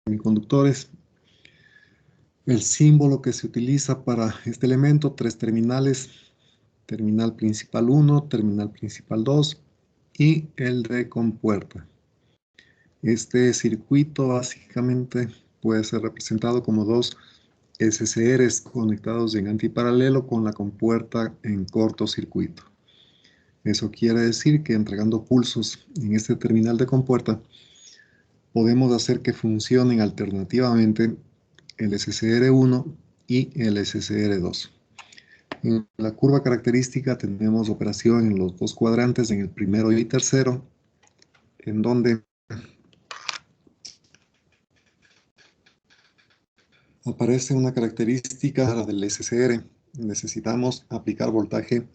semiconductores. El símbolo que se utiliza para este elemento, 3 terminales, terminal principal 1, terminal principal 2 y el de compuerta. Este circuito básicamente puede ser representado como dos SCRs conectados en antiparalelo con la compuerta en cortocircuito. Eso quiere decir que entregando pulsos en este terminal de compuerta, podemos hacer que funcionen alternativamente el SCR1 y el SCR2. En la curva característica tenemos operación en los dos cuadrantes, en el primero y tercero, en donde aparece una característica del SCR. Necesitamos aplicar voltaje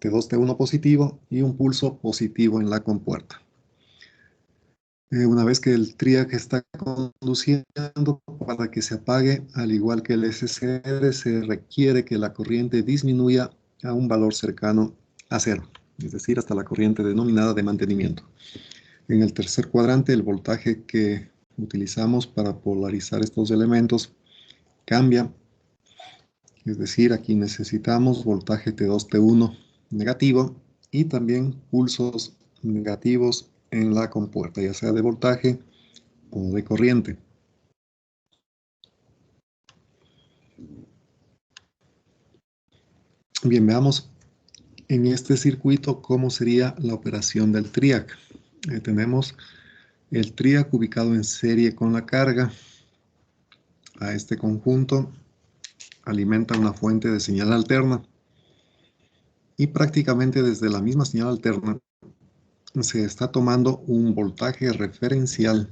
T2, T1 positivo y un pulso positivo en la compuerta. Una vez que el triac está conduciendo, para que se apague, al igual que el SCR, se requiere que la corriente disminuya a un valor cercano a cero, es decir, hasta la corriente denominada de mantenimiento. En el tercer cuadrante, el voltaje que utilizamos para polarizar estos elementos cambia, es decir, aquí necesitamos voltaje T2, T1 negativo y también pulsos negativos en la compuerta, ya sea de voltaje o de corriente. Bien, veamos en este circuito cómo sería la operación del triac. Tenemos el triac ubicado en serie con la carga. A este conjunto alimenta una fuente de señal alterna y prácticamente desde la misma señal alterna se está tomando un voltaje referencial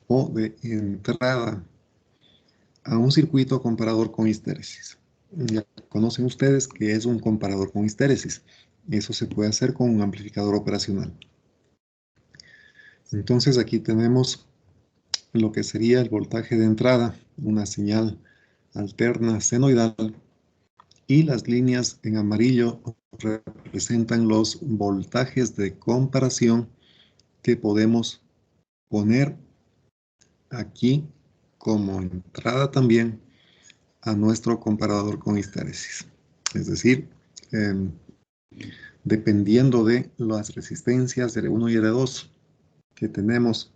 o de entrada a un circuito comparador con histéresis. Ya conocen ustedes que es un comparador con histéresis. Eso se puede hacer con un amplificador operacional. Entonces aquí tenemos lo que sería el voltaje de entrada, una señal alterna senoidal, y las líneas en amarillo representan los voltajes de comparación que podemos poner aquí como entrada también a nuestro comparador con histéresis. Es decir, dependiendo de las resistencias de R1 y R2 que tenemos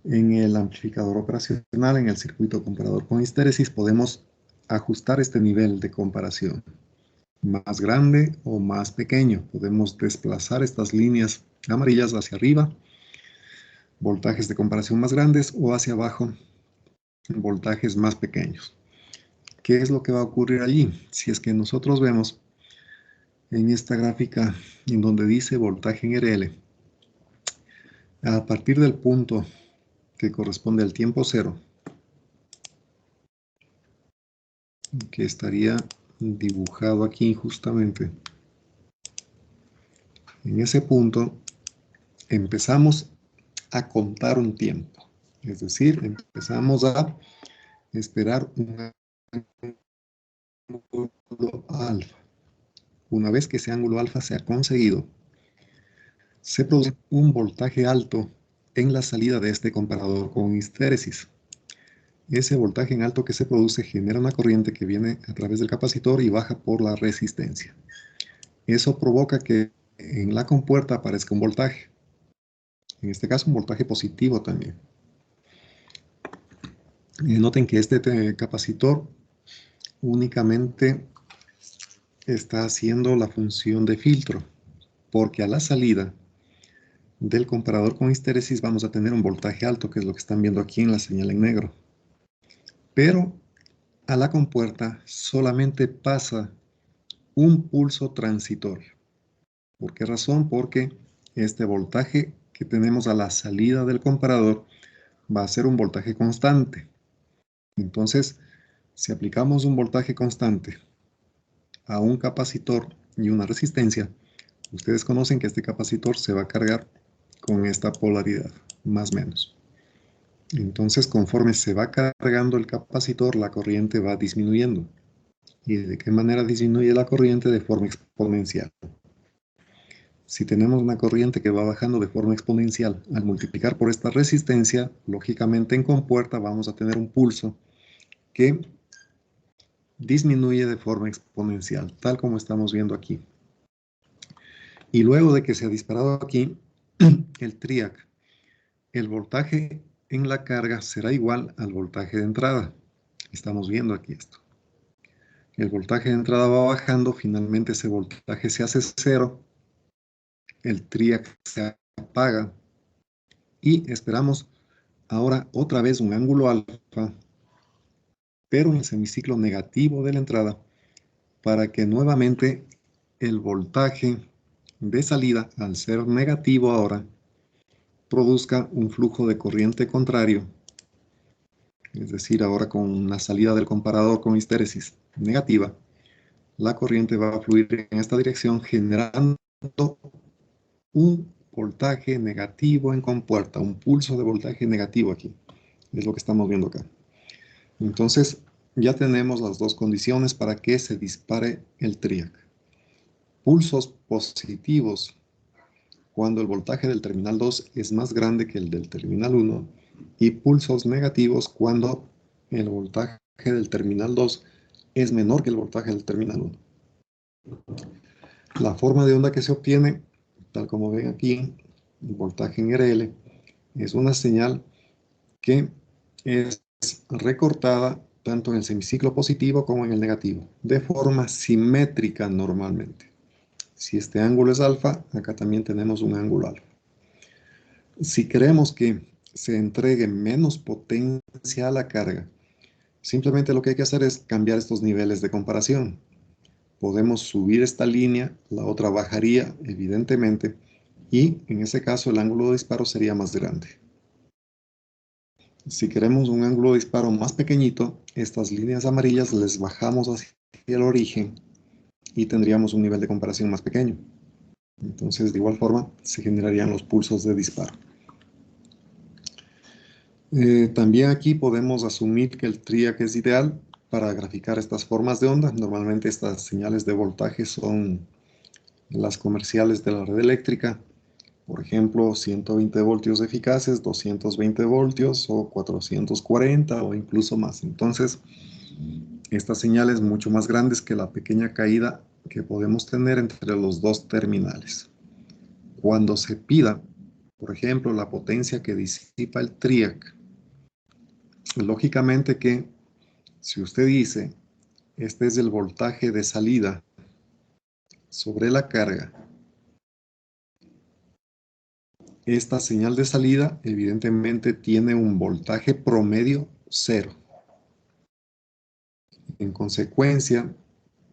en el amplificador operacional, en el circuito comparador con histéresis, podemos ajustar este nivel de comparación. Más grande o más pequeño. Podemos desplazar estas líneas amarillas hacia arriba, voltajes de comparación más grandes, o hacia abajo, voltajes más pequeños. ¿Qué es lo que va a ocurrir allí? Si es que nosotros vemos en esta gráfica en donde dice voltaje en RL, a partir del punto que corresponde al tiempo cero, que estaría dibujado aquí justamente, en ese punto empezamos a contar un tiempo, es decir, empezamos a esperar un ángulo alfa. Una vez que ese ángulo alfa se ha conseguido, se produce un voltaje alto en la salida de este comparador con histéresis. Ese voltaje en alto que se produce genera una corriente que viene a través del capacitor y baja por la resistencia. Eso provoca que en la compuerta aparezca un voltaje. En este caso, un voltaje positivo también. Noten que este capacitor únicamente está haciendo la función de filtro, porque a la salida del comparador con histéresis vamos a tener un voltaje alto, que es lo que están viendo aquí en la señal en negro. Pero a la compuerta solamente pasa un pulso transitorio. ¿Por qué razón? Porque este voltaje que tenemos a la salida del comparador va a ser un voltaje constante. Entonces, si aplicamos un voltaje constante a un capacitor y una resistencia, ustedes conocen que este capacitor se va a cargar con esta polaridad, más o menos. Entonces, conforme se va cargando el capacitor, la corriente va disminuyendo. ¿Y de qué manera disminuye la corriente? De forma exponencial. Si tenemos una corriente que va bajando de forma exponencial, al multiplicar por esta resistencia, lógicamente en compuerta vamos a tener un pulso que disminuye de forma exponencial, tal como estamos viendo aquí. Y luego de que se ha disparado aquí el triac, el voltaje en la carga será igual al voltaje de entrada. Estamos viendo aquí esto. El voltaje de entrada va bajando, finalmente ese voltaje se hace cero, el triac se apaga y esperamos ahora otra vez un ángulo alfa, pero en el semiciclo negativo de la entrada, para que nuevamente el voltaje de salida, al ser negativo ahora, produzca un flujo de corriente contrario, es decir, ahora con la salida del comparador con histéresis negativa, la corriente va a fluir en esta dirección generando un voltaje negativo en compuerta, un pulso de voltaje negativo aquí. Es lo que estamos viendo acá. Entonces, ya tenemos las dos condiciones para que se dispare el triac. Pulsos positivos cuando el voltaje del terminal 2 es más grande que el del terminal 1 y pulsos negativos cuando el voltaje del terminal 2 es menor que el voltaje del terminal 1. La forma de onda que se obtiene, tal como ven aquí, el voltaje en RL, es una señal que es recortada tanto en el semiciclo positivo como en el negativo, de forma simétrica normalmente. Si este ángulo es alfa, acá también tenemos un ángulo alfa. Si queremos que se entregue menos potencia a la carga, simplemente lo que hay que hacer es cambiar estos niveles de comparación. Podemos subir esta línea, la otra bajaría, evidentemente, y en ese caso el ángulo de disparo sería más grande. Si queremos un ángulo de disparo más pequeñito, estas líneas amarillas les bajamos hacia el origen y tendríamos un nivel de comparación más pequeño. Entonces, de igual forma, se generarían los pulsos de disparo. También aquí podemos asumir que el triac es ideal para graficar estas formas de onda. Normalmente estas señales de voltaje son las comerciales de la red eléctrica. Por ejemplo, 120 voltios eficaces, 220 voltios o 440 o incluso más. Entonces, esta señal es mucho más grande que la pequeña caída que podemos tener entre los dos terminales. Cuando se pida, por ejemplo, la potencia que disipa el triac, lógicamente que si usted dice, este es el voltaje de salida sobre la carga, esta señal de salida evidentemente tiene un voltaje promedio 0. En consecuencia,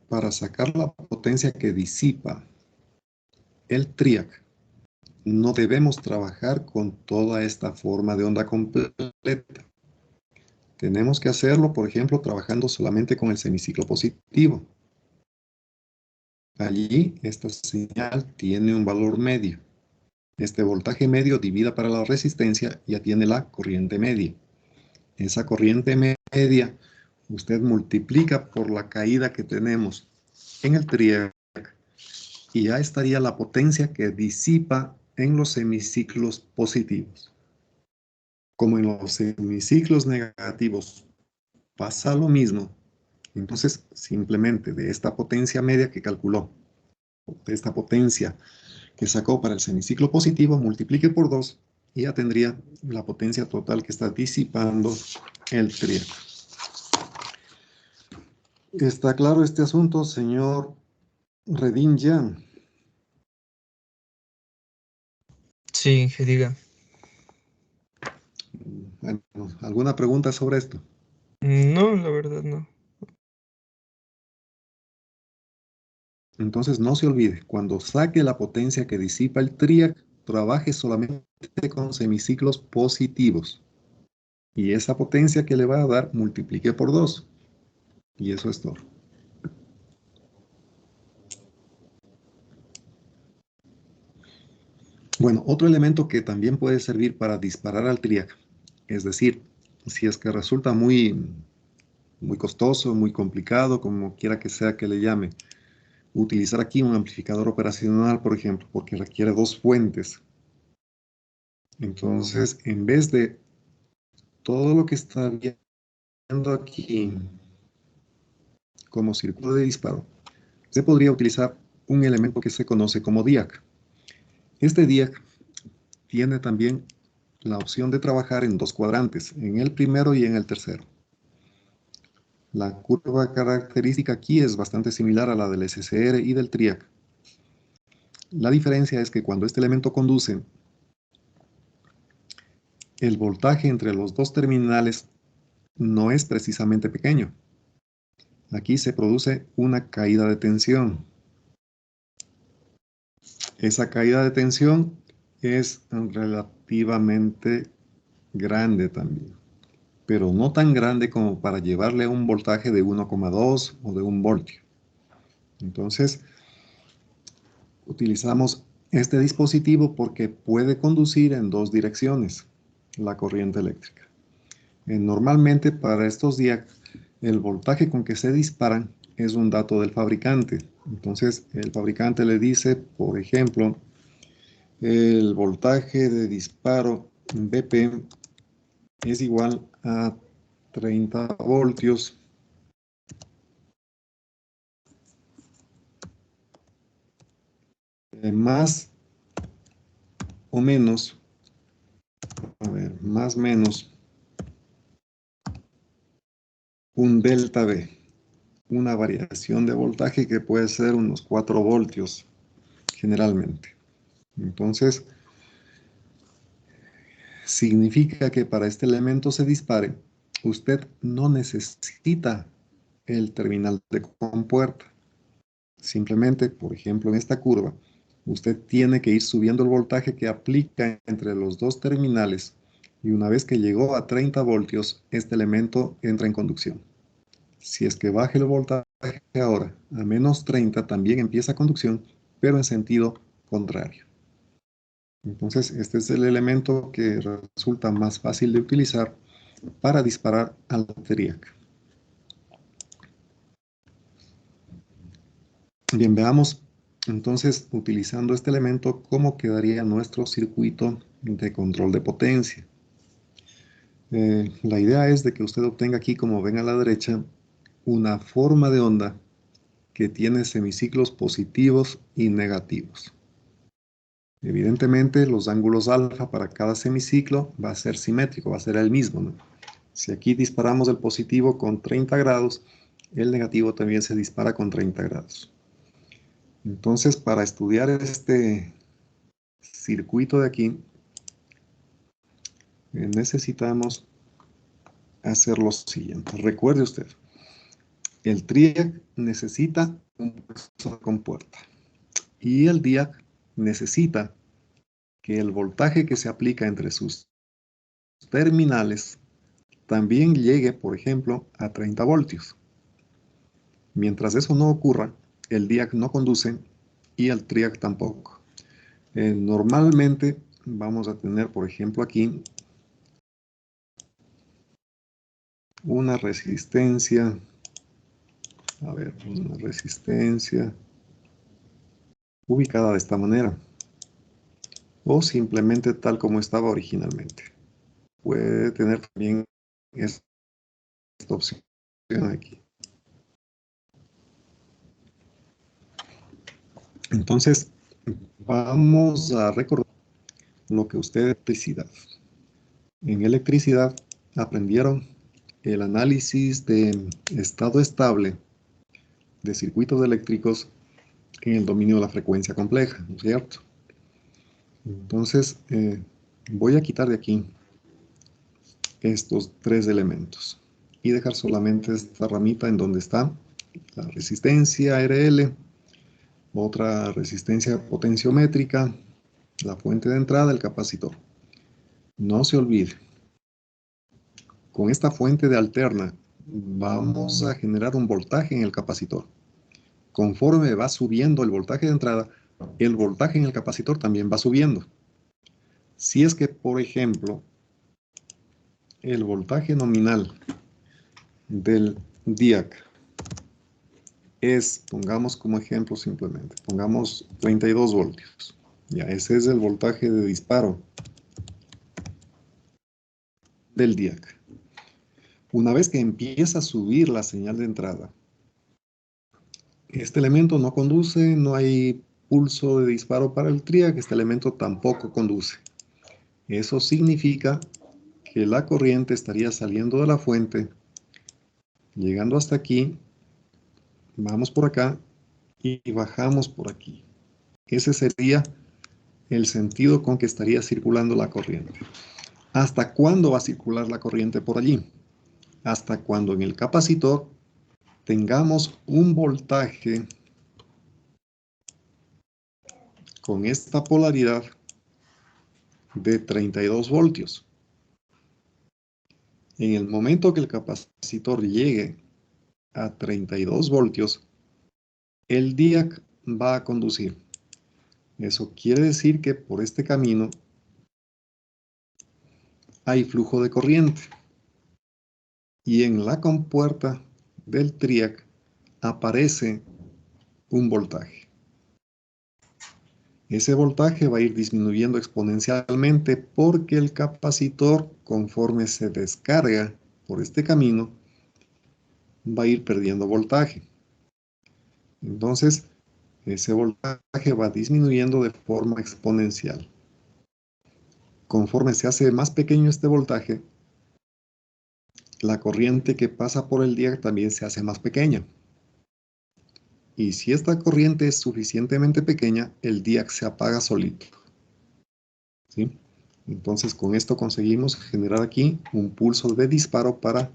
para sacar la potencia que disipa el triac, no debemos trabajar con toda esta forma de onda completa. Tenemos que hacerlo, por ejemplo, trabajando solamente con el semiciclo positivo. Allí, esta señal tiene un valor medio. Este voltaje medio divida para la resistencia y ya tiene la corriente media. Esa corriente media, usted multiplica por la caída que tenemos en el triac y ya estaría la potencia que disipa en los semiciclos positivos. Como en los semiciclos negativos pasa lo mismo, entonces simplemente de esta potencia media que calculó, de esta potencia que sacó para el semiciclo positivo, multiplique por 2 y ya tendría la potencia total que está disipando el triac. ¿Está claro este asunto, señor Redinja? Sí, que diga. Bueno, ¿alguna pregunta sobre esto? No, la verdad no. Entonces no se olvide, cuando saque la potencia que disipa el triac, trabaje solamente con semiciclos positivos. Y esa potencia que le va a dar, multiplique por 2. Y eso es todo. Bueno, otro elemento que también puede servir para disparar al triac, es decir, si es que resulta muy costoso, muy complicado, como quiera que sea que le llame, utilizar aquí un amplificador operacional, por ejemplo, porque requiere dos fuentes. Entonces, en vez de todo lo que está viendo aquí como circuito de disparo, se podría utilizar un elemento que se conoce como DIAC. Este DIAC tiene también la opción de trabajar en dos cuadrantes, en el primero y en el tercero. La curva característica aquí es bastante similar a la del SCR y del TRIAC. La diferencia es que cuando este elemento conduce, el voltaje entre los dos terminales no es precisamente pequeño. Aquí se produce una caída de tensión. Esa caída de tensión es relativamente grande también, pero no tan grande como para llevarle un voltaje de 1,2 o de 1 voltio. Entonces, utilizamos este dispositivo porque puede conducir en dos direcciones la corriente eléctrica. Normalmente para estos días el voltaje con que se disparan es un dato del fabricante. Entonces el fabricante le dice, por ejemplo, el voltaje de disparo BP es igual a 30 voltios más o menos, más o menos un delta V, una variación de voltaje que puede ser unos 4 voltios generalmente. Entonces, significa que para este elemento se dispare, usted no necesita el terminal de compuerta. Simplemente, por ejemplo, en esta curva, usted tiene que ir subiendo el voltaje que aplica entre los dos terminales y una vez que llegó a 30 voltios, este elemento entra en conducción. Si es que baja el voltaje ahora a menos 30, también empieza conducción, pero en sentido contrario. Entonces, este es el elemento que resulta más fácil de utilizar para disparar al TRIAC. Bien, veamos entonces, utilizando este elemento, cómo quedaría nuestro circuito de control de potencia. La idea es de que usted obtenga aquí, como ven a la derecha, una forma de onda que tiene semiciclos positivos y negativos. Evidentemente, los ángulos alfa para cada semiciclo va a ser simétrico, va a ser el mismo, ¿no? Si aquí disparamos el positivo con 30 grados, el negativo también se dispara con 30 grados. Entonces, para estudiar este circuito de aquí, necesitamos hacer lo siguiente. Recuerde usted, el TRIAC necesita un profesor con puerta y el DIAC necesita que el voltaje que se aplica entre sus terminales también llegue, por ejemplo, a 30 voltios. Mientras eso no ocurra, el DIAC no conduce y el TRIAC tampoco. Normalmente vamos a tener, por ejemplo, aquí una resistencia, una resistencia ubicada de esta manera o simplemente tal como estaba originalmente. Puede tener también esta opción aquí. Entonces, vamos a recordar lo que usted electricidad. En electricidad aprendieron el análisis de estado estable de circuitos eléctricos en el dominio de la frecuencia compleja, ¿no es cierto? Entonces, voy a quitar de aquí estos tres elementos y dejar solamente esta ramita en donde está la resistencia RL, otra resistencia potenciométrica, la fuente de entrada, el capacitor. No se olvide, con esta fuente de alterna vamos a generar un voltaje en el capacitor. Conforme va subiendo el voltaje de entrada, el voltaje en el capacitor también va subiendo. Si es que, por ejemplo, el voltaje nominal del DIAC es, pongamos como ejemplo simplemente, pongamos 32 voltios. Ya, ese es el voltaje de disparo del DIAC. Una vez que empieza a subir la señal de entrada, este elemento no conduce, no hay pulso de disparo para el TRIAC, este elemento tampoco conduce. Eso significa que la corriente estaría saliendo de la fuente, llegando hasta aquí, vamos por acá y bajamos por aquí. Ese sería el sentido con que estaría circulando la corriente. ¿Hasta cuándo va a circular la corriente por allí? Hasta cuando en el capacitor tengamos un voltaje con esta polaridad de 32 voltios. En el momento que el capacitor llegue a 32 voltios, el DIAC va a conducir. Eso quiere decir que por este camino hay flujo de corriente. Y en la compuerta del TRIAC aparece un voltaje. Ese voltaje va a ir disminuyendo exponencialmente porque el capacitor, conforme se descarga por este camino, va a ir perdiendo voltaje. Entonces, ese voltaje va disminuyendo de forma exponencial. Conforme se hace más pequeño este voltaje, la corriente que pasa por el DIAC también se hace más pequeña. Y si esta corriente es suficientemente pequeña, el DIAC se apaga solito. ¿Sí? Entonces, con esto conseguimos generar aquí un pulso de disparo para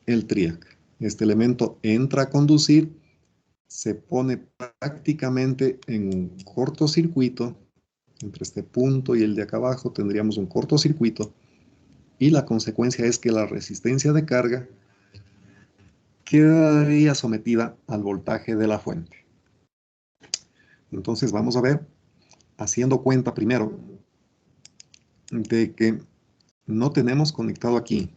el TRIAC. Este elemento entra a conducir, se pone prácticamente en un cortocircuito. Entre este punto y el de acá abajo tendríamos un cortocircuito. Y la consecuencia es que la resistencia de carga quedaría sometida al voltaje de la fuente. Entonces vamos a ver, haciendo cuenta primero, de que no tenemos conectado aquí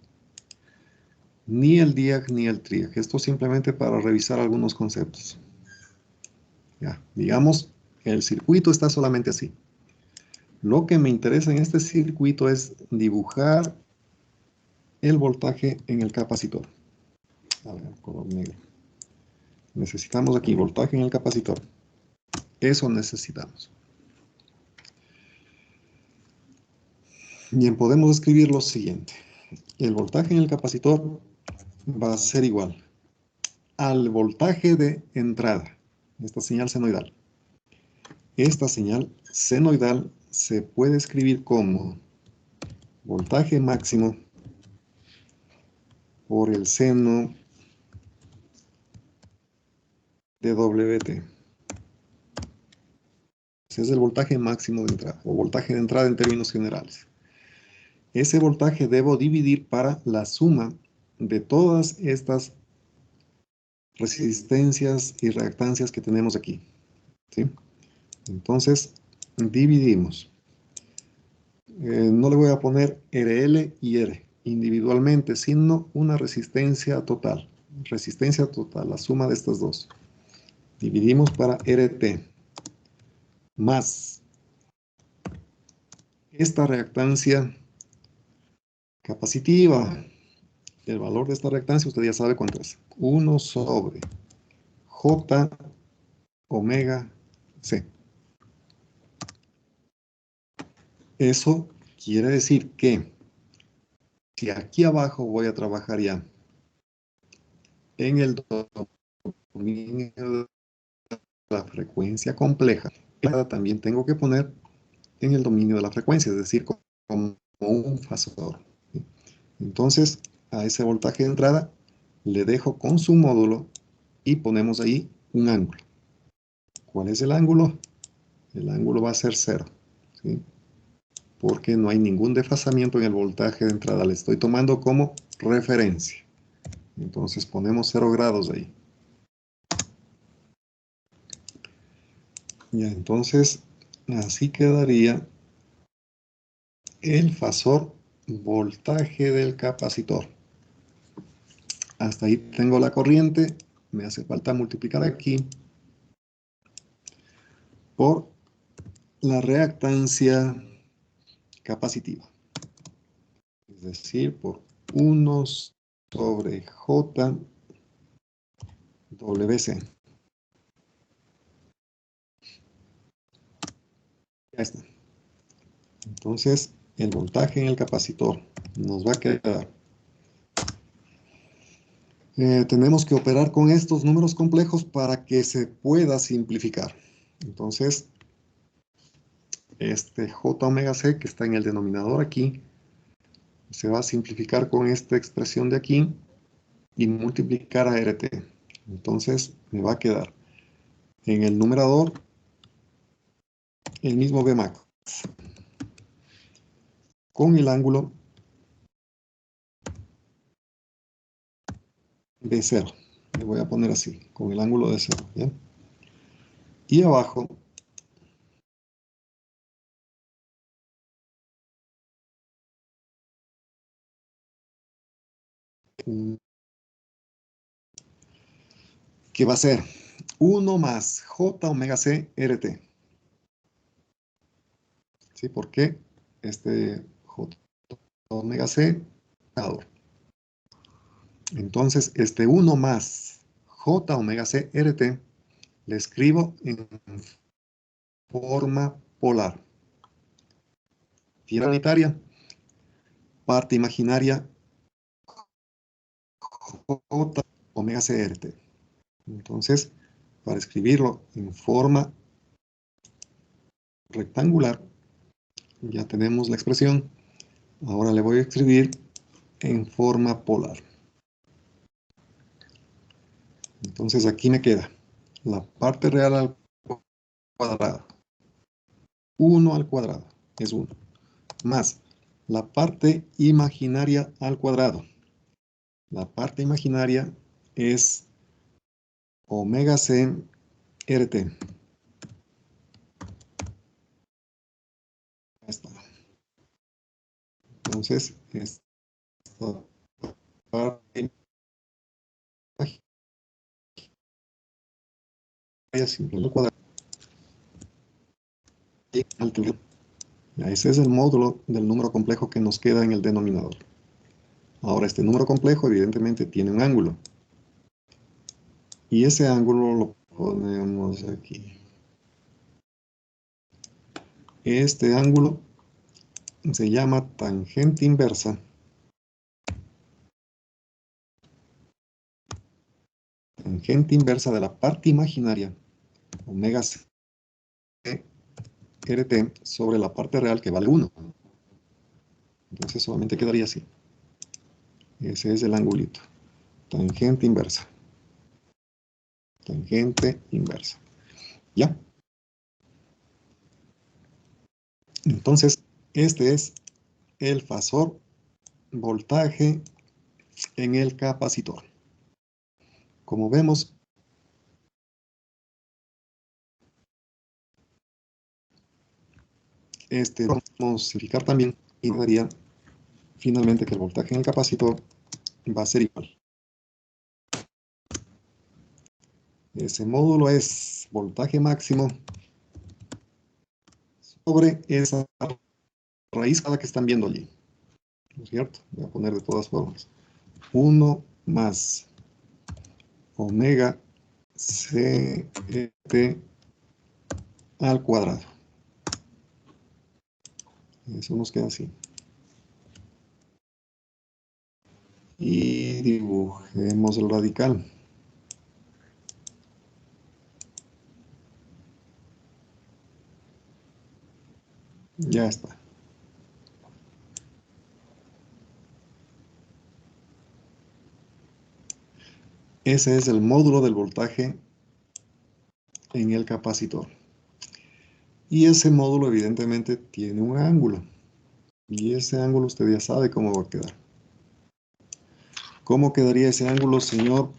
ni el DIAC ni el TRIAC. Esto simplemente para revisar algunos conceptos. Ya, digamos, el circuito está solamente así. Lo que me interesa en este circuito es dibujar el voltaje en el capacitor. A ver, color negro. Necesitamos aquí voltaje en el capacitor. Eso necesitamos. Bien, podemos escribir lo siguiente. El voltaje en el capacitor va a ser igual al voltaje de entrada, esta señal senoidal. Esta señal senoidal se puede escribir como voltaje máximo por el seno de WT. Ese es el voltaje máximo de entrada, o voltaje de entrada en términos generales. Ese voltaje debo dividir para la suma de todas estas resistencias y reactancias que tenemos aquí. ¿Sí? Entonces, dividimos. No le voy a poner RL y R individualmente, sino una resistencia total. Resistencia total, la suma de estas dos. Dividimos para RT más esta reactancia capacitiva. El valor de esta reactancia usted ya sabe cuánto es. 1 sobre J omega C. Eso quiere decir que si aquí abajo voy a trabajar ya en el dominio de la frecuencia compleja, también tengo que poner en el dominio de la frecuencia, es decir, como un fasor. Entonces, a ese voltaje de entrada le dejo con su módulo y ponemos ahí un ángulo. ¿Cuál es el ángulo? El ángulo va a ser 0, ¿sí? Porque no hay ningún desfasamiento en el voltaje de entrada. Le estoy tomando como referencia. Entonces ponemos 0 grados ahí. Ya, entonces así quedaría el fasor voltaje del capacitor. Hasta ahí tengo la corriente me hace falta multiplicar aquí por la reactancia capacitiva. Es decir, por 1 sobre J WC. Ya está. Entonces, el voltaje en el capacitor nos va a quedar. Tenemos que operar con estos números complejos para que se pueda simplificar. Entonces, este J omega C que está en el denominador aquí, se va a simplificar con esta expresión de aquí y multiplicar a RT. Entonces, me va a quedar en el numerador el mismo Vmax con el ángulo de 0. Le voy a poner así, con el ángulo de 0. ¿Bien? Y abajo, que va a ser 1 más J omega C RT. ¿Sí? ¿Por qué? Este J omega C, entonces este 1 más J omega C RT le escribo en forma polar. Tierra unitaria, parte imaginaria J omega C RT. Entonces, para escribirlo en forma rectangular, ya tenemos la expresión. Ahora le voy a escribir en forma polar. Entonces aquí me queda la parte real al cuadrado. 1 al cuadrado es 1. Más la parte imaginaria al cuadrado. La parte imaginaria es omega C RT. Ahí está. Entonces, esta parte imaginaria simple al cuadrado. Ese es el módulo del número complejo que nos queda en el denominador. Ahora, este número complejo evidentemente tiene un ángulo. Y ese ángulo lo ponemos aquí. Este ángulo se llama tangente inversa. Tangente inversa de la parte imaginaria, omega C RT, sobre la parte real que vale 1. Entonces solamente quedaría así. Ese es el angulito. Tangente inversa. Tangente inversa. ¿Ya? Entonces, este es el fasor voltaje en el capacitor. Como vemos, vamos a simplificar también y daría finalmente que el voltaje en el capacitor va a ser igual. Ese módulo es voltaje máximo sobre esa raíz que están viendo allí. ¿No es cierto? Voy a poner de todas formas. 1 más omega CT al cuadrado. Eso nos queda así. Y dibujemos el radical. Ya está. Ese es el módulo del voltaje en el capacitor. Y ese módulo evidentemente tiene un ángulo. Y ese ángulo usted ya sabe cómo va a quedar. ¿Cómo quedaría ese ángulo, señor?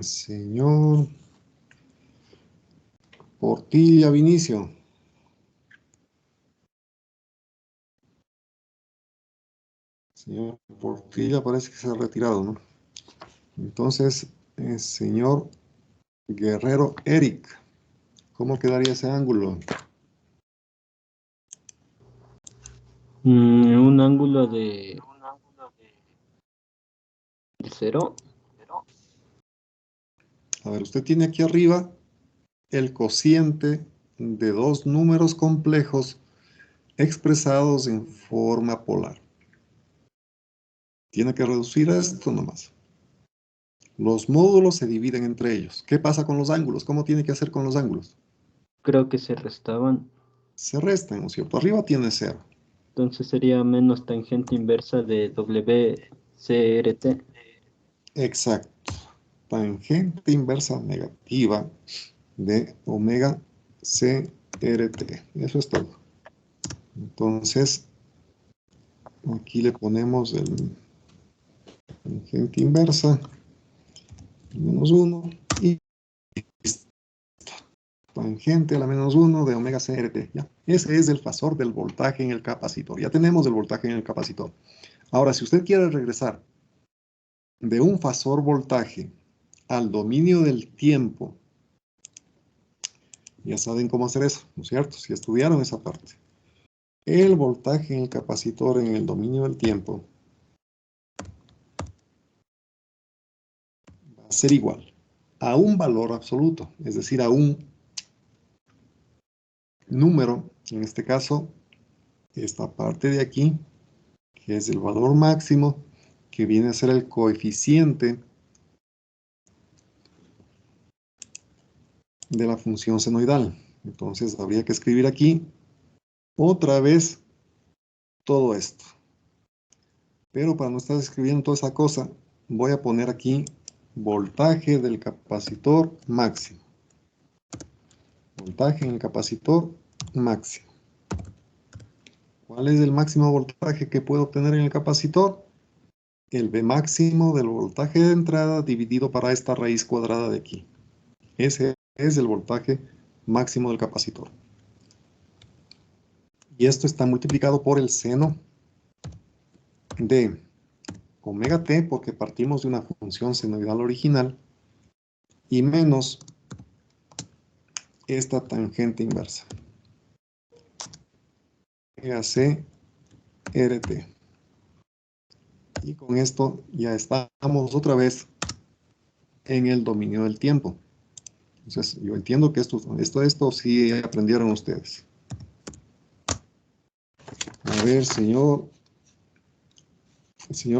Señor Portilla Vinicio. Señor Portilla parece que se ha retirado, ¿no? Entonces, señor Guerrero Eric, ¿cómo quedaría ese ángulo? Un ángulo de 0. A ver, usted tiene aquí arriba el cociente de dos números complejos expresados en forma polar. Tiene que reducir esto nomás. Los módulos se dividen entre ellos. ¿Qué pasa con los ángulos? ¿Cómo tiene que hacer con los ángulos? Creo que se restaban. Se restan, ¿no es cierto? Arriba tiene 0. Entonces sería menos tangente inversa de WCRT. Exacto. Tangente inversa negativa de omega CRT. Eso es todo. Entonces, aquí le ponemos el tangente inversa, menos 1, y tangente a la menos 1 de omega CRT. ¿Ya? Ese es el fasor del voltaje en el capacitor. Ya tenemos el voltaje en el capacitor. Ahora, si usted quiere regresar de un fasor voltaje al dominio del tiempo, ya saben cómo hacer eso, ¿no es cierto? Si estudiaron esa parte. El voltaje en el capacitor en el dominio del tiempo va a ser igual a un valor absoluto, es decir, a un número, en este caso, esta parte de aquí, que es el valor máximo, que viene a ser el coeficiente de la función senoidal. Entonces, habría que escribir aquí otra vez todo esto. Pero para no estar escribiendo toda esa cosa, voy a poner aquí voltaje del capacitor máximo. Voltaje en el capacitor máximo. ¿Cuál es el máximo voltaje que puedo obtener en el capacitor? El V máximo del voltaje de entrada dividido para esta raíz cuadrada de aquí. Ese es el voltaje máximo del capacitor. Y esto está multiplicado por el seno de omega t, porque partimos de una función senoidal original, y menos esta tangente inversa. Omega c RT. Y con esto ya estamos otra vez en el dominio del tiempo. Entonces, yo entiendo que esto sí aprendieron ustedes. A ver, señor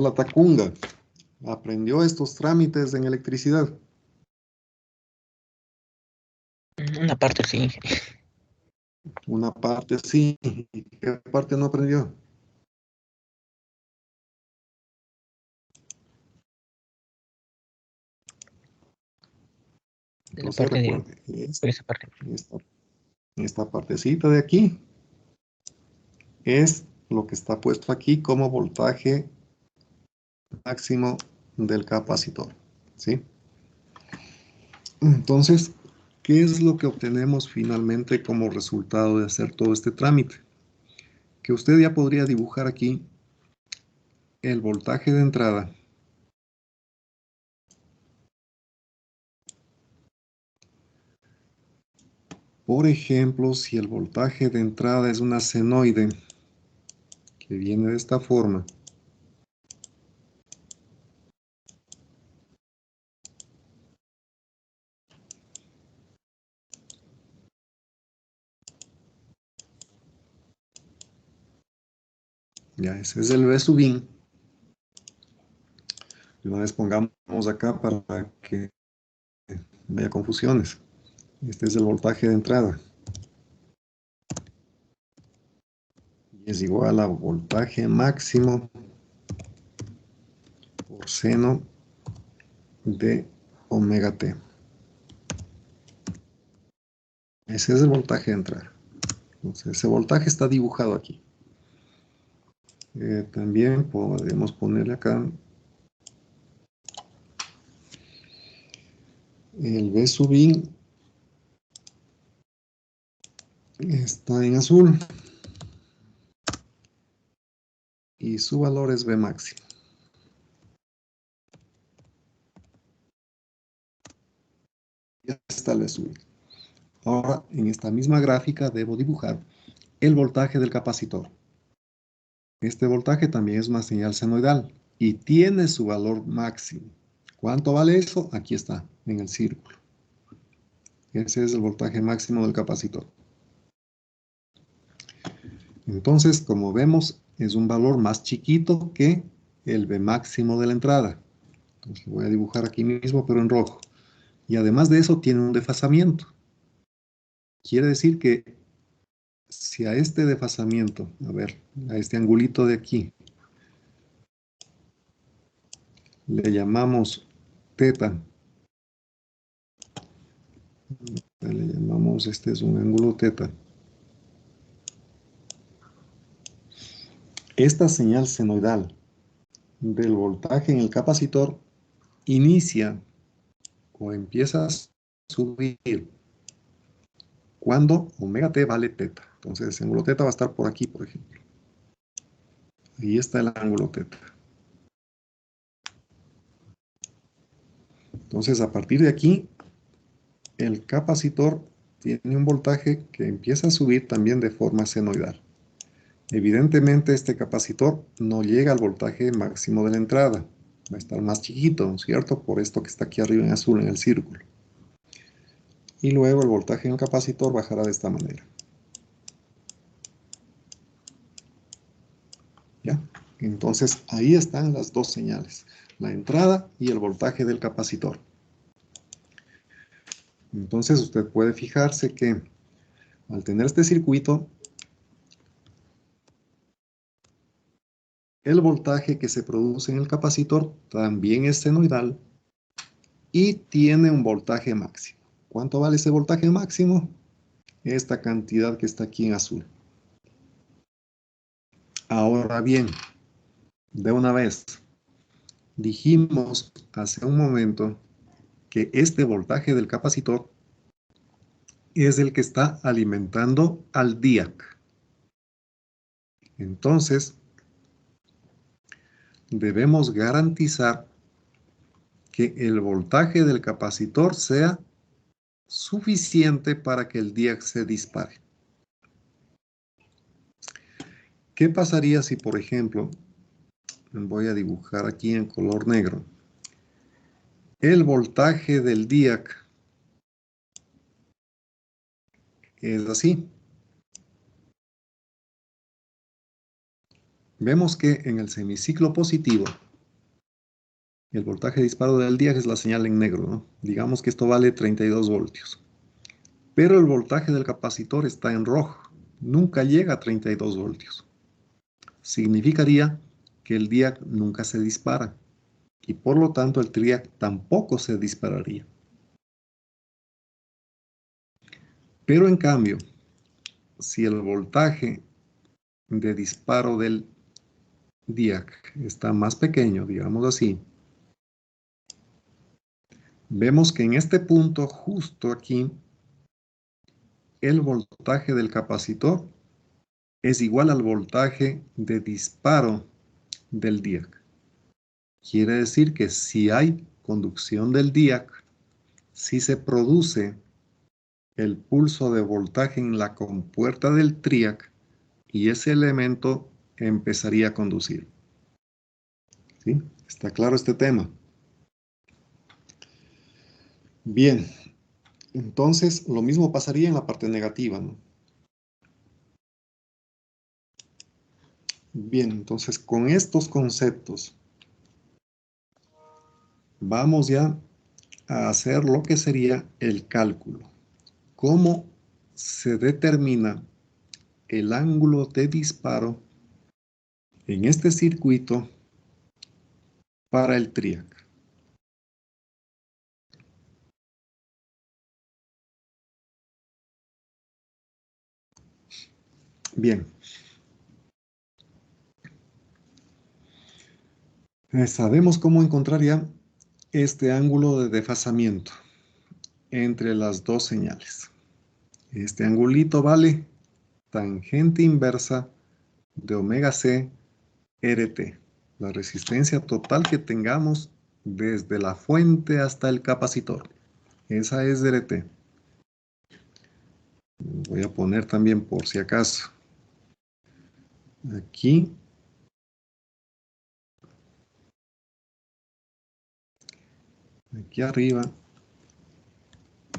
Latacunga, ¿aprendió estos trámites en electricidad? Una parte sí. Una parte sí, ¿y qué parte no aprendió? La Entonces parte de, recuerde, por esa parte. esta, esta partecita de aquí es lo que está puesto aquí como voltaje máximo del capacitor, ¿sí? Entonces, ¿qué es lo que obtenemos finalmente como resultado de hacer todo este trámite? Que usted ya podría dibujar aquí el voltaje de entrada por ejemplo, si el voltaje de entrada es una senoide que viene de esta forma, ya ese es el V sub in. De una vez pongamos acá para que no haya confusiones. Este es el voltaje de entrada. Y es igual a voltaje máximo por seno de omega t. Ese es el voltaje de entrada. Entonces, ese voltaje está dibujado aquí. También podemos ponerle acá el V sub in está en azul. y su valor es B máximo. Ya está el B subido. Ahora, en esta misma gráfica debo dibujar el voltaje del capacitor. Este voltaje también es una señal senoidal y tiene su valor máximo. ¿Cuánto vale eso? Aquí está, en el círculo. Ese es el voltaje máximo del capacitor. Entonces, como vemos, es un valor más chiquito que el B máximo de la entrada. Entonces, lo voy a dibujar aquí mismo, pero en rojo. Y además de eso, tiene un desfasamiento. Quiere decir que si a este desfasamiento, a ver, a este angulito de aquí, le llamamos teta, le llamamos, este es un ángulo teta. Esta señal senoidal del voltaje en el capacitor inicia o empieza a subir cuando omega t vale teta. Entonces, el ángulo teta va a estar por aquí, por ejemplo. Ahí está el ángulo teta. Entonces, a partir de aquí, el capacitor tiene un voltaje que empieza a subir también de forma senoidal. Evidentemente, este capacitor no llega al voltaje máximo de la entrada. Va a estar más chiquito, ¿no es cierto? Por esto que está aquí arriba en azul en el círculo. Y luego el voltaje en el capacitor bajará de esta manera. ¿Ya? Entonces, ahí están las dos señales. La entrada y el voltaje del capacitor. Entonces, usted puede fijarse que al tener este circuito, el voltaje que se produce en el capacitor también es senoidal y tiene un voltaje máximo. ¿Cuánto vale ese voltaje máximo? Esta cantidad que está aquí en azul. Ahora bien, de una vez, dijimos hace un momento que este voltaje del capacitor es el que está alimentando al DIAC. Entonces, debemos garantizar que el voltaje del capacitor sea suficiente para que el DIAC se dispare. ¿Qué pasaría si, por ejemplo, voy a dibujar aquí en color negro, el voltaje del DIAC es así? Vemos que en el semiciclo positivo, el voltaje de disparo del DIAC es la señal en negro, ¿no? Digamos que esto vale 32 voltios. Pero el voltaje del capacitor está en rojo. Nunca llega a 32 voltios. Significaría que el DIAC nunca se dispara. Y por lo tanto el TRIAC tampoco se dispararía. Pero en cambio, si el voltaje de disparo del DIAC está más pequeño, digamos así, vemos que en este punto, justo aquí, el voltaje del capacitor es igual al voltaje de disparo del DIAC. Quiere decir que si hay conducción del DIAC, si se produce el pulso de voltaje en la compuerta del TRIAC y ese elemento empezaría a conducir. ¿Sí? ¿Está claro este tema? Bien, entonces lo mismo pasaría en la parte negativa, ¿no? Bien, entonces con estos conceptos vamos ya a hacer lo que sería el cálculo. ¿Cómo se determina el ángulo de disparo en este circuito para el TRIAC? Bien. Sabemos cómo encontrar ya este ángulo de desfasamiento entre las dos señales. Este angulito vale tangente inversa de omega c RT, la resistencia total que tengamos desde la fuente hasta el capacitor. Esa es RT. Voy a poner también por si acaso. Aquí. Aquí arriba.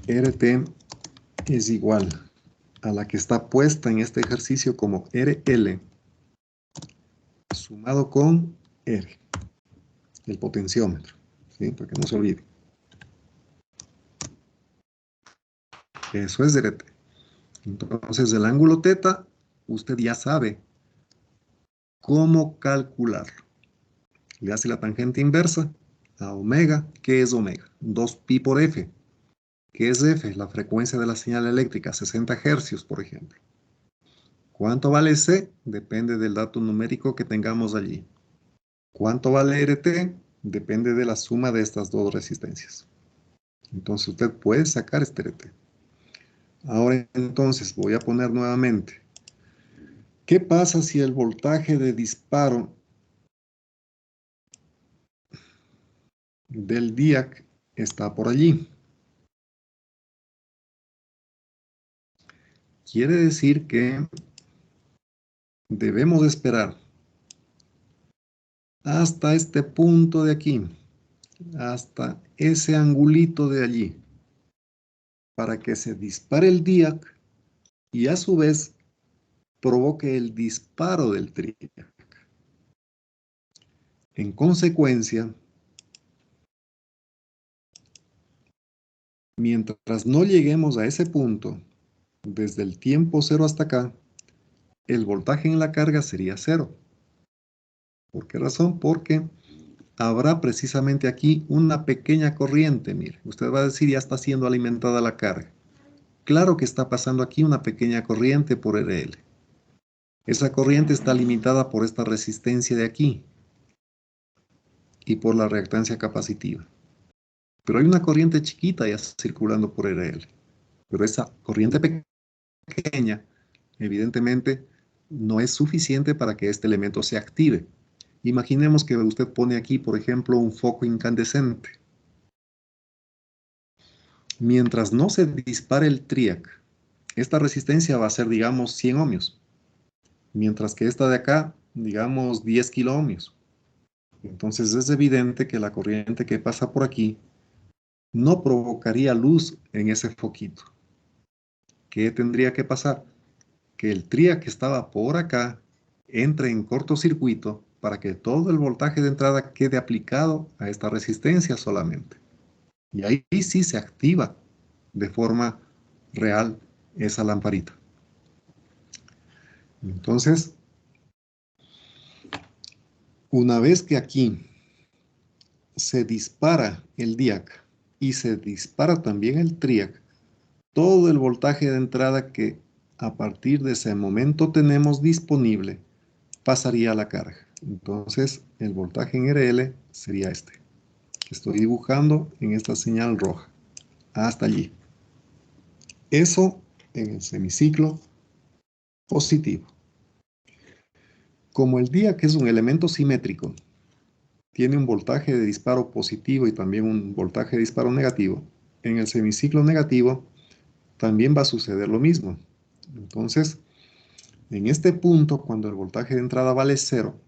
RT es igual a la que está puesta en este ejercicio como RL sumado con R, el potenciómetro, ¿sí? Para que no se olvide. Eso es RT. Entonces, el ángulo θ, usted ya sabe cómo calcularlo. Le hace la tangente inversa a omega. ¿Qué es omega? 2pi por f. ¿Qué es f? La frecuencia de la señal eléctrica, 60 hercios, por ejemplo. ¿Cuánto vale c? Depende del dato numérico que tengamos allí. ¿Cuánto vale RT? Depende de la suma de estas dos resistencias. Entonces usted puede sacar este RT. Ahora entonces voy a poner nuevamente. ¿Qué pasa si el voltaje de disparo del DIAC está por allí? Quiere decir que debemos esperar hasta este punto de aquí, hasta ese angulito de allí, para que se dispare el DIAC y a su vez provoque el disparo del TRIAC. En consecuencia, mientras no lleguemos a ese punto, desde el tiempo cero hasta acá, el voltaje en la carga sería cero. ¿Por qué razón? Porque habrá precisamente aquí una pequeña corriente. Mire, usted va a decir, ya está siendo alimentada la carga. Claro que está pasando aquí una pequeña corriente por RL. Esa corriente está limitada por esta resistencia de aquí y por la reactancia capacitiva. Pero hay una corriente chiquita ya circulando por RL. Pero esa corriente pequeña, evidentemente, no es suficiente para que este elemento se active. Imaginemos que usted pone aquí, por ejemplo, un foco incandescente. Mientras no se dispare el TRIAC, esta resistencia va a ser, digamos, 100 ohmios. Mientras que esta de acá, digamos, 10 kiloohmios. Entonces es evidente que la corriente que pasa por aquí no provocaría luz en ese foquito. ¿Qué tendría que pasar? Que el TRIAC que estaba por acá entre en cortocircuito para que todo el voltaje de entrada quede aplicado a esta resistencia solamente. Y ahí sí se activa de forma real esa lamparita. Entonces, una vez que aquí se dispara el DIAC y se dispara también el TRIAC, todo el voltaje de entrada que a partir de ese momento tenemos disponible pasaría a la carga. Entonces, el voltaje en RL sería este, que estoy dibujando en esta señal roja, hasta allí. Eso en el semiciclo positivo. Como el DIAC es un elemento simétrico, tiene un voltaje de disparo positivo y también un voltaje de disparo negativo, en el semiciclo negativo también va a suceder lo mismo. Entonces, en este punto, cuando el voltaje de entrada vale 0,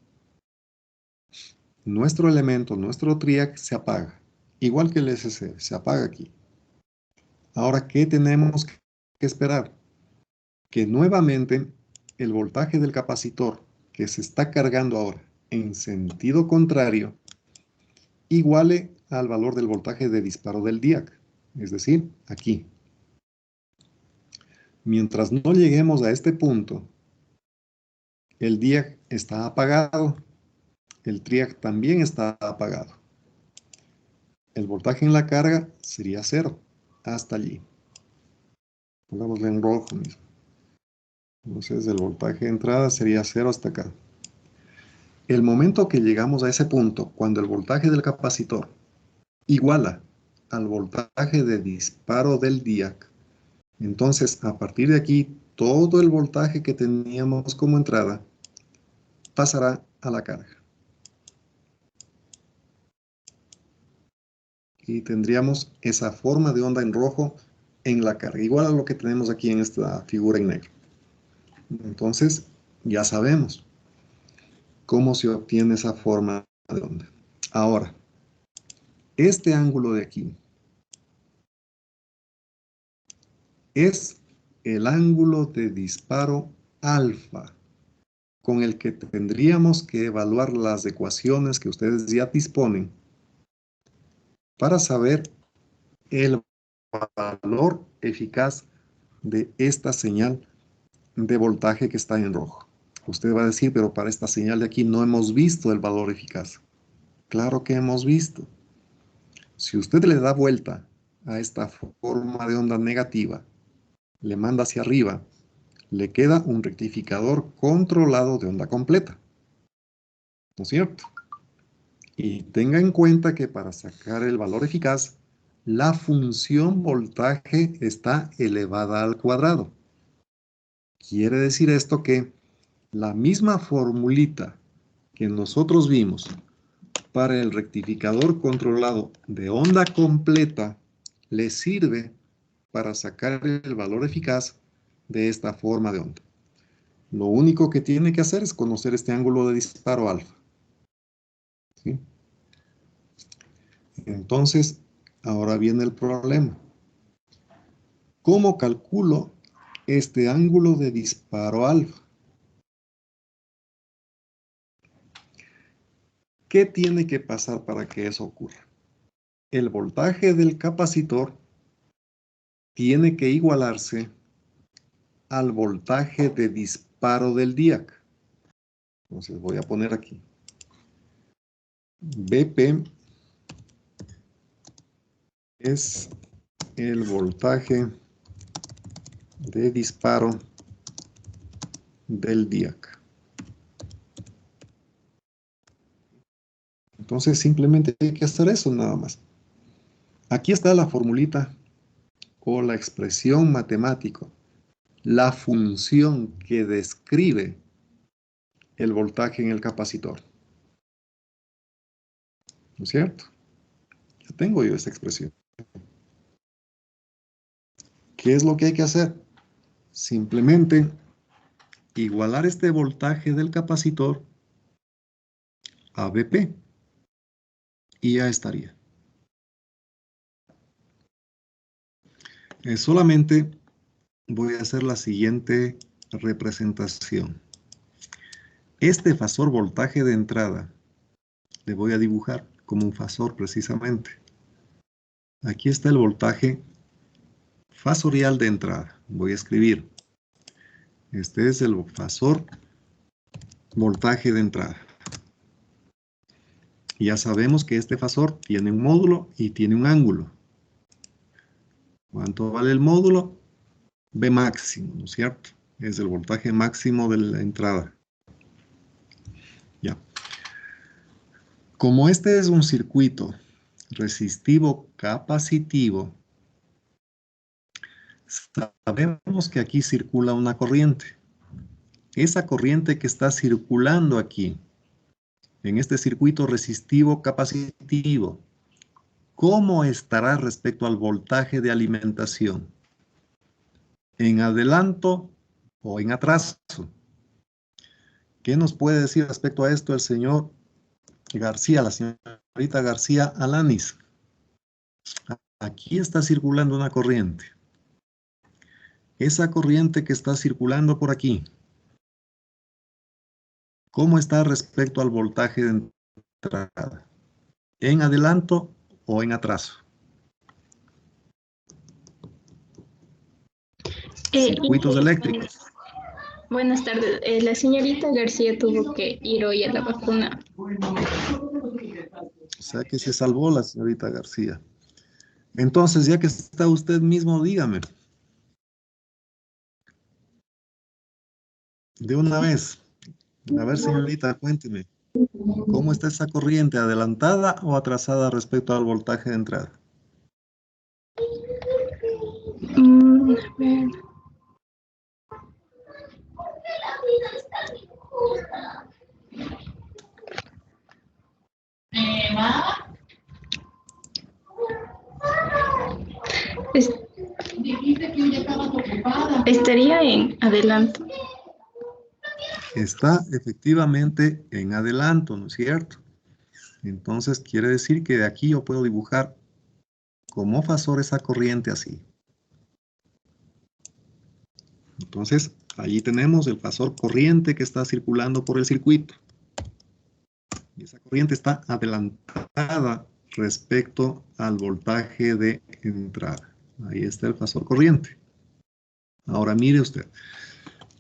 nuestro elemento, nuestro TRIAC se apaga, igual que el SC, se apaga aquí. Ahora, ¿qué tenemos que esperar? Que nuevamente el voltaje del capacitor que se está cargando ahora en sentido contrario iguale al valor del voltaje de disparo del DIAC, es decir, aquí. Mientras no lleguemos a este punto, el DIAC está apagado, el TRIAC también está apagado. El voltaje en la carga sería 0, hasta allí. Pongámosle en rojo mismo. Entonces el voltaje de entrada sería 0 hasta acá. El momento que llegamos a ese punto, cuando el voltaje del capacitor iguala al voltaje de disparo del DIAC, entonces a partir de aquí todo el voltaje que teníamos como entrada pasará a la carga. Y tendríamos esa forma de onda en rojo en la carga, igual a lo que tenemos aquí en esta figura en negro. Entonces, ya sabemos cómo se obtiene esa forma de onda. Ahora, este ángulo de aquí es el ángulo de disparo alfa, con el que tendríamos que evaluar las ecuaciones que ustedes ya disponen para saber el valor eficaz de esta señal de voltaje que está en rojo. Usted va a decir, pero para esta señal de aquí no hemos visto el valor eficaz. Claro que hemos visto. Si usted le da vuelta a esta forma de onda negativa, le manda hacia arriba, le queda un rectificador controlado de onda completa. ¿No es cierto? Y tenga en cuenta que para sacar el valor eficaz, la función voltaje está elevada al cuadrado. Quiere decir esto que la misma formulita que nosotros vimos para el rectificador controlado de onda completa le sirve para sacar el valor eficaz de esta forma de onda. Lo único que tiene que hacer es conocer este ángulo de disparo alfa. ¿Sí? Entonces, ahora viene el problema. ¿Cómo calculo este ángulo de disparo alfa? ¿Qué tiene que pasar para que eso ocurra? El voltaje del capacitor tiene que igualarse al voltaje de disparo del DIAC. Entonces voy a poner aquí. BP es el voltaje de disparo del DIAC. Entonces simplemente hay que hacer eso nada más. Aquí está la formulita o la expresión matemática, la función que describe el voltaje en el capacitor. ¿No es cierto? Ya tengo yo esta expresión. ¿Qué es lo que hay que hacer? Simplemente igualar este voltaje del capacitor a BP y ya estaría. Solamente voy a hacer la siguiente representación. Este fasor voltaje de entrada le voy a dibujar como un fasor precisamente. Aquí está el voltaje fasorial de entrada. Voy a escribir. Este es el fasor voltaje de entrada. Ya sabemos que este fasor tiene un módulo y tiene un ángulo. ¿Cuánto vale el módulo? B máximo, ¿no es cierto? Es el voltaje máximo de la entrada. Ya. Como este es un circuito resistivo capacitivo, sabemos que aquí circula una corriente. Esa corriente que está circulando aquí, en este circuito resistivo capacitivo, ¿cómo estará respecto al voltaje de alimentación? ¿En adelanto o en atraso? ¿Qué nos puede decir respecto a esto el señor García, la señorita García Alanis? Aquí está circulando una corriente. Esa corriente que está circulando por aquí, ¿cómo está respecto al voltaje de entrada? ¿En adelanto o en atraso? Circuitos eléctricos. Buenas tardes. La señorita García tuvo que ir hoy a la vacuna. O sea que se salvó la señorita García. Entonces, ya que está usted mismo, dígame. De una vez. A ver, señorita, cuénteme. ¿Cómo está esa corriente? ¿Adelantada o atrasada respecto al voltaje de entrada? A ver. Es- estaría en adelanto. Está efectivamente en adelanto, ¿no es cierto? Entonces quiere decir que de aquí yo puedo dibujar como fasor esa corriente así. Entonces, allí tenemos el fasor corriente que está circulando por el circuito. Y esa corriente está adelantada respecto al voltaje de entrada. Ahí está el fasor corriente. Ahora mire usted,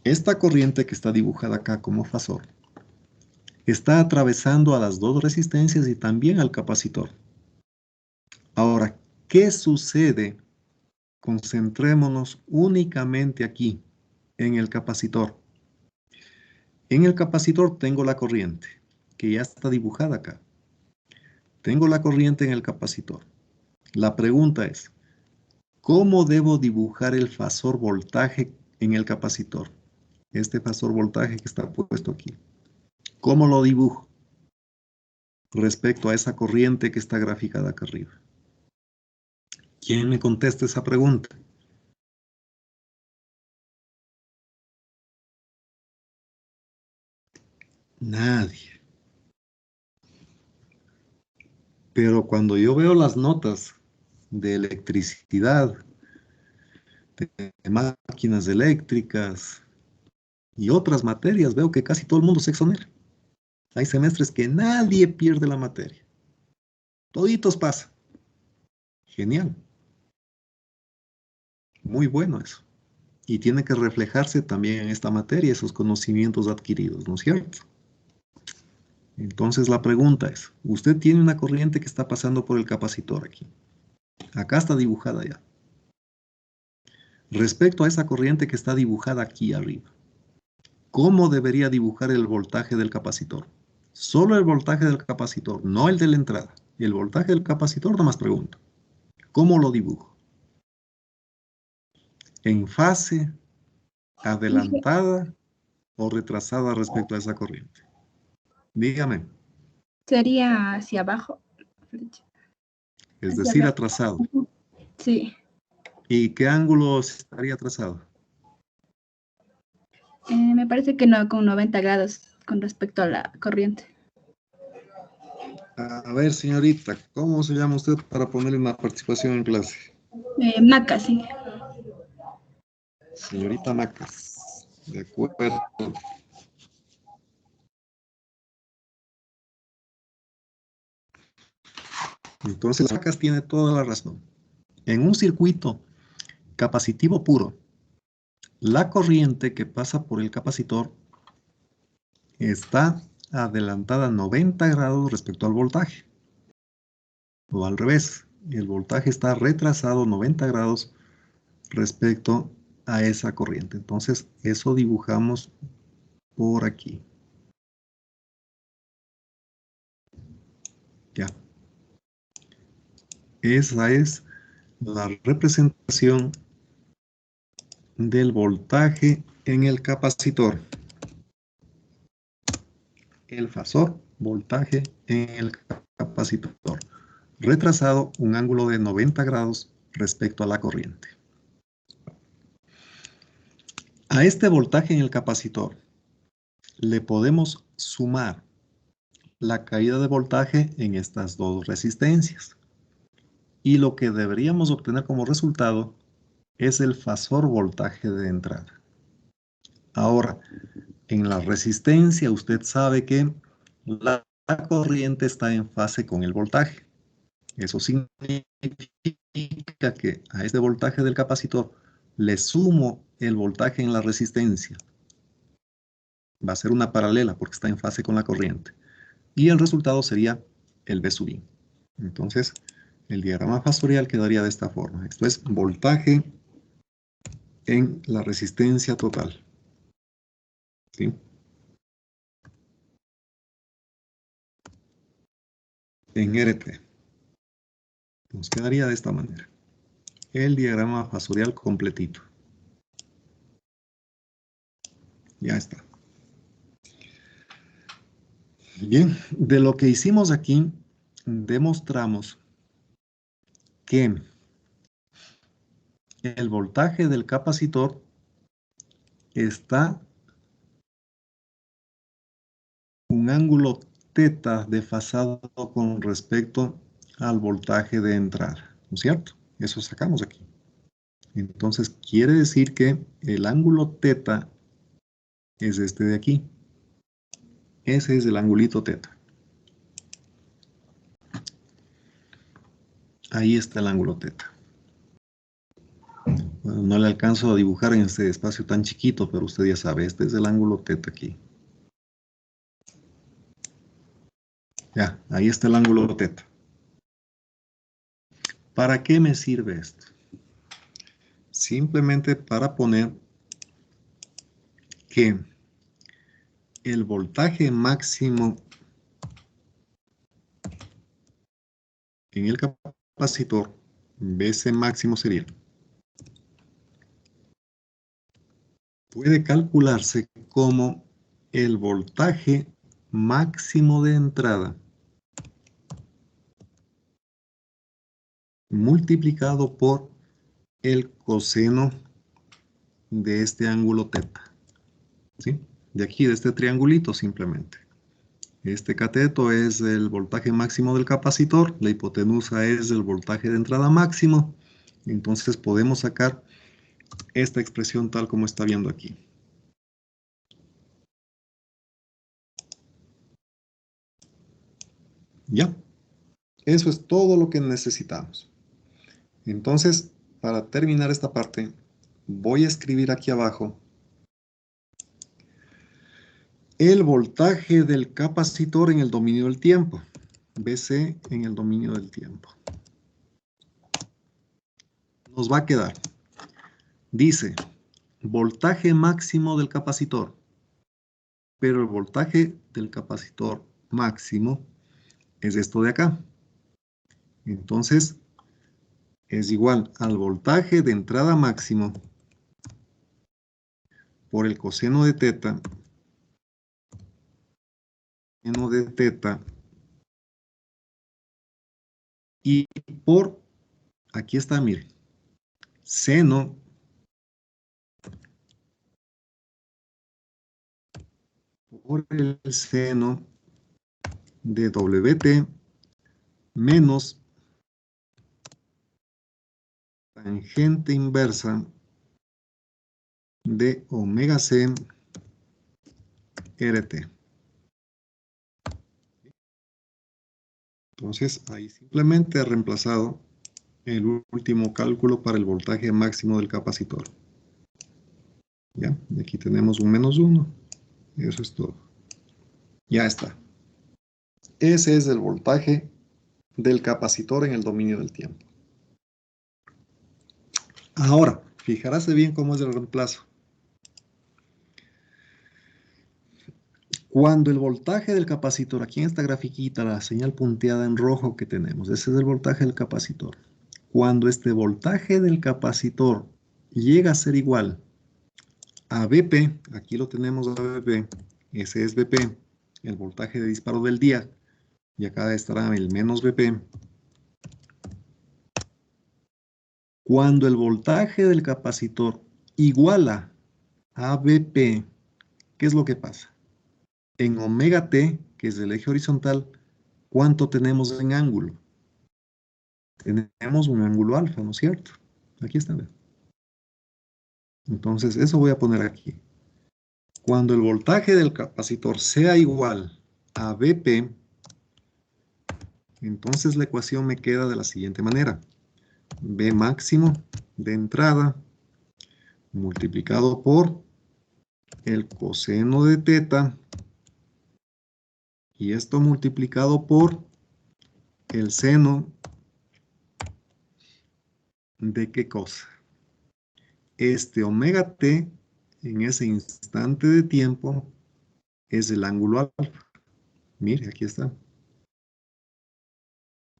esta corriente que está dibujada acá como fasor está atravesando a las dos resistencias y también al capacitor. Ahora, ¿qué sucede? Concentrémonos únicamente aquí, en el capacitor. En el capacitor tengo la corriente, que ya está dibujada acá. Tengo la corriente en el capacitor. La pregunta es, ¿cómo debo dibujar el fasor voltaje en el capacitor? Este fasor voltaje que está puesto aquí. ¿Cómo lo dibujo respecto a esa corriente que está graficada acá arriba? ¿Quién me contesta esa pregunta? Nadie. Pero cuando yo veo las notas de electricidad, de máquinas eléctricas y otras materias, veo que casi todo el mundo se exonera. Hay semestres que nadie pierde la materia. Toditos pasan. Genial. Muy bueno eso. Y tiene que reflejarse también en esta materia esos conocimientos adquiridos, ¿no es cierto? Entonces la pregunta es, usted tiene una corriente que está pasando por el capacitor aquí. Acá está dibujada ya. Respecto a esa corriente que está dibujada aquí arriba, ¿cómo debería dibujar el voltaje del capacitor? Solo el voltaje del capacitor, no el de la entrada. El voltaje del capacitor, nomás pregunto. ¿Cómo lo dibujo? ¿En fase, adelantada o retrasada respecto a esa corriente? Dígame. Sería hacia abajo. Es Hacia decir, abajo. atrasado. Sí. ¿Y qué ángulo estaría atrasado? Me parece que no, con 90 grados con respecto a la corriente. A ver, señorita, ¿cómo se llama usted para ponerle una participación en clase? Maca, sí. Señorita Macas. De acuerdo. Entonces, Macas tiene toda la razón. En un circuito capacitivo puro, la corriente que pasa por el capacitor está adelantada 90 grados respecto al voltaje. O al revés, el voltaje está retrasado 90 grados respecto a esa corriente. Entonces, eso dibujamos por aquí. Ya. Esa es la representación del voltaje en el capacitor. El fasor voltaje en el capacitor. Retrasado un ángulo de 90 grados respecto a la corriente. A este voltaje en el capacitor le podemos sumar la caída de voltaje en estas dos resistencias. Y lo que deberíamos obtener como resultado es el fasor voltaje de entrada. Ahora, en la resistencia usted sabe que la corriente está en fase con el voltaje. Eso significa que a este voltaje del capacitor le sumo el voltaje en la resistencia. Va a ser una paralela porque está en fase con la corriente. Y el resultado sería el V sub I. Entonces, el diagrama fasorial quedaría de esta forma. Esto es voltaje en la resistencia total. ¿Sí? En RT. Nos quedaría de esta manera. El diagrama fasorial completito. Ya está. Bien, de lo que hicimos aquí, demostramos que el voltaje del capacitor está un ángulo teta desfasado con respecto al voltaje de entrada, ¿no es cierto? Eso sacamos aquí. Entonces quiere decir que el ángulo teta es este de aquí. Ese es el angulito teta. Ahí está el ángulo teta. Bueno, no le alcanzo a dibujar en este espacio tan chiquito, pero usted ya sabe, este es el ángulo teta aquí. Ya, ahí está el ángulo teta. ¿Para qué me sirve esto? Simplemente para poner que el voltaje máximo en el capacitor, Vc máximo sería, puede calcularse como el voltaje máximo de entrada multiplicado por el coseno de este ángulo teta, ¿sí? De aquí, de este triangulito simplemente. Este cateto es el voltaje máximo del capacitor, la hipotenusa es el voltaje de entrada máximo, entonces podemos sacar esta expresión tal como está viendo aquí. Ya, eso es todo lo que necesitamos. Entonces, para terminar esta parte, voy a escribir aquí abajo el voltaje del capacitor en el dominio del tiempo. Vc en el dominio del tiempo. Nos va a quedar, dice, voltaje máximo del capacitor. Pero el voltaje del capacitor máximo es esto de acá. Entonces, es igual al voltaje de entrada máximo por el coseno de teta, y por, aquí está, miren, seno por el seno de Wt menos tangente inversa de omega c RT. Entonces, ahí simplemente he reemplazado el último cálculo para el voltaje máximo del capacitor. ¿Ya? Y aquí tenemos un -1. Eso es todo. Ya está. Ese es el voltaje del capacitor en el dominio del tiempo. Ahora, fijarse bien cómo es el reemplazo. Cuando el voltaje del capacitor, aquí en esta grafiquita, la señal punteada en rojo que tenemos, ese es el voltaje del capacitor. Cuando este voltaje del capacitor llega a ser igual a Vp, aquí lo tenemos a Vp, ese es Vp, el voltaje de disparo del día, y acá estará el menos Vp. Cuando el voltaje del capacitor iguala a Vp, ¿qué es lo que pasa? En omega t, que es el eje horizontal, ¿cuánto tenemos en ángulo? Tenemos un ángulo alfa, ¿no es cierto? Aquí está. Entonces, eso voy a poner aquí. Cuando el voltaje del capacitor sea igual a Vp, entonces la ecuación me queda de la siguiente manera. V máximo de entrada multiplicado por el coseno de teta y esto multiplicado por el seno de qué cosa. Este omega t en ese instante de tiempo es el ángulo alfa. Mire, aquí está.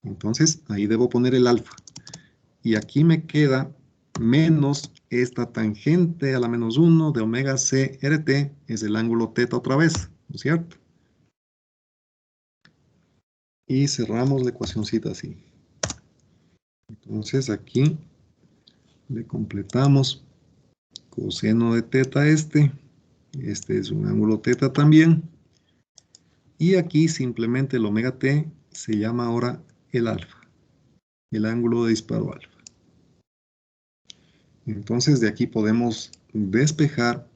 Entonces, ahí debo poner el alfa. Y aquí me queda menos esta tangente a la -1 de omega c RT, es el ángulo teta otra vez, ¿no es cierto? Y cerramos la ecuacióncita así. Entonces aquí Le completamos. Coseno de teta este es un ángulo teta también. Y aquí simplemente el omega t se llama ahora el alfa, el ángulo de disparo alfa. Entonces de aquí podemos despejar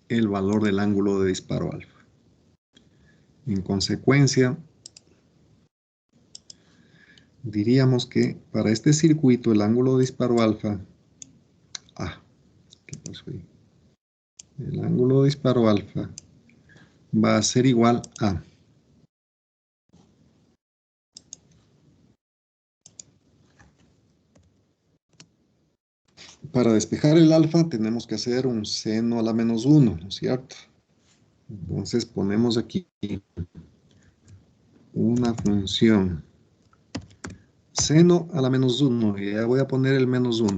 el valor del ángulo de disparo alfa. En consecuencia, diríamos que para este circuito el ángulo de disparo alfa, ¿qué pasó ahí? El ángulo de disparo alfa va a ser igual a para despejar el alfa tenemos que hacer un seno a la menos 1, ¿no es cierto? Entonces ponemos aquí una función seno a la menos 1, y ya voy a poner el menos 1.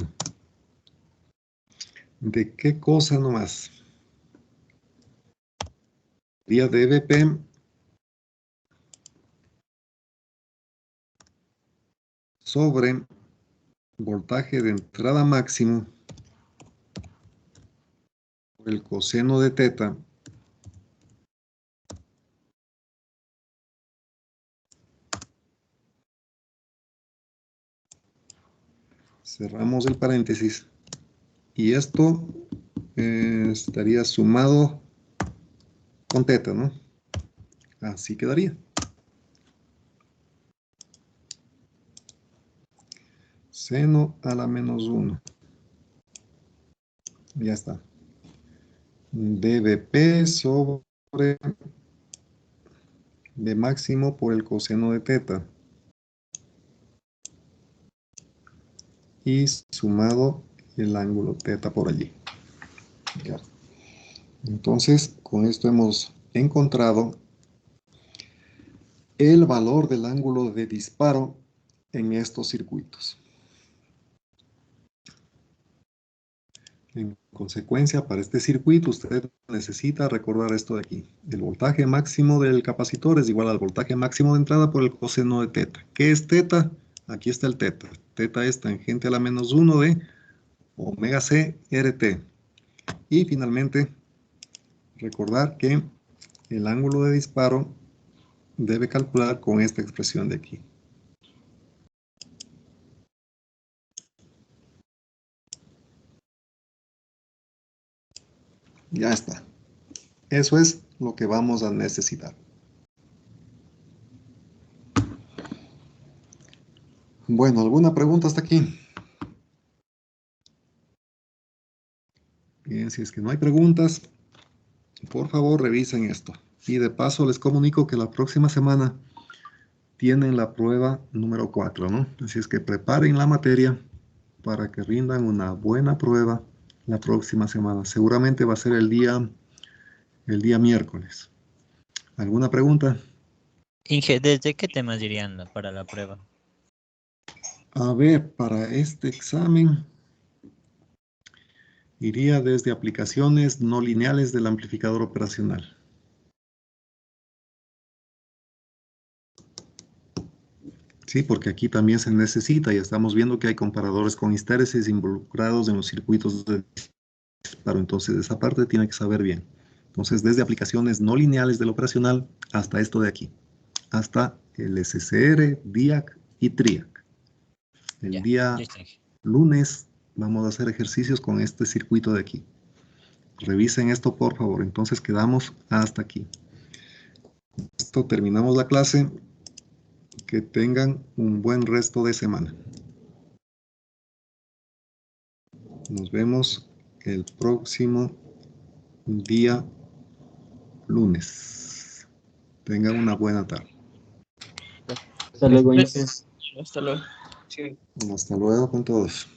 ¿De qué cosa nomás? Sería dVp sobre voltaje de entrada máximo por el coseno de teta cerramos el paréntesis y esto estaría sumado con teta, ¿no? Así quedaría. Seno a la menos 1. Ya está. dVp sobre de máximo por el coseno de teta. Y sumado el ángulo teta por allí. Ya. Entonces, con esto hemos encontrado el valor del ángulo de disparo en estos circuitos. En consecuencia, para este circuito usted necesita recordar esto de aquí. El voltaje máximo del capacitor es igual al voltaje máximo de entrada por el coseno de teta. ¿Qué es teta? Aquí está el teta. Teta es tangente a la menos 1 de omega c RT. Y finalmente, recordar que el ángulo de disparo debe calcular con esta expresión de aquí. Ya está. Eso es lo que vamos a necesitar. Bueno, ¿alguna pregunta hasta aquí? Bien, si es que no hay preguntas, por favor revisen esto. Y de paso les comunico que la próxima semana tienen la prueba número 4, ¿no? Así es que preparen la materia para que rindan una buena prueba la próxima semana. Seguramente va a ser el día miércoles. ¿Alguna pregunta? Inge, ¿desde qué temas irían para la prueba? A ver, para este examen iría desde aplicaciones no lineales del amplificador operacional. Sí, porque aquí también se necesita y estamos viendo que hay comparadores con histéresis involucrados en los circuitos de disparo. Entonces, esa parte tiene que saber bien. Entonces, desde aplicaciones no lineales del operacional hasta esto de aquí. Hasta el SCR, DIAC y TRIAC. El día Listo, Inge. lunes vamos a hacer ejercicios con este circuito de aquí. Revisen esto, por favor. Entonces, quedamos hasta aquí. Con esto terminamos la clase. Que tengan un buen resto de semana. Nos vemos el próximo día lunes. Tengan una buena tarde. Hasta luego, Inge. Hasta luego. Sí. Hasta luego con todos.